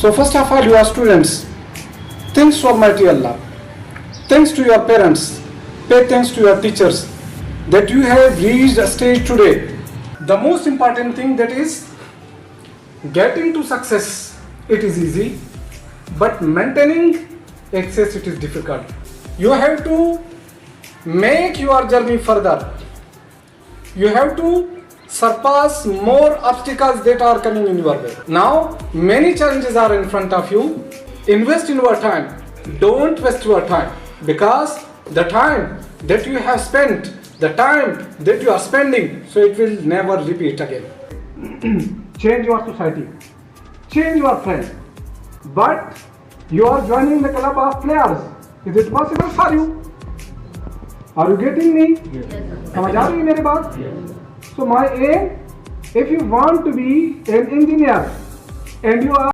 So first of all, you are students. Thanks to Almighty Allah. Thanks to your parents. Pay thanks to your teachers that you have reached a stage today. The most important thing that is getting to success, it is easy, but maintaining excess, it is difficult. You have to make your journey further. You have to surpass more obstacles that are coming in your way. Now, many challenges are in front of you. Invest in your time. Don't waste your time, because the time that you have spent, the time that you are spending, so it will never repeat again. Change your society, change your friends, but you are joining the club of players. Is it possible for you? Are you getting me? समझ आ रही है मेरी बात? So my aim, if you want to be an engineer and you are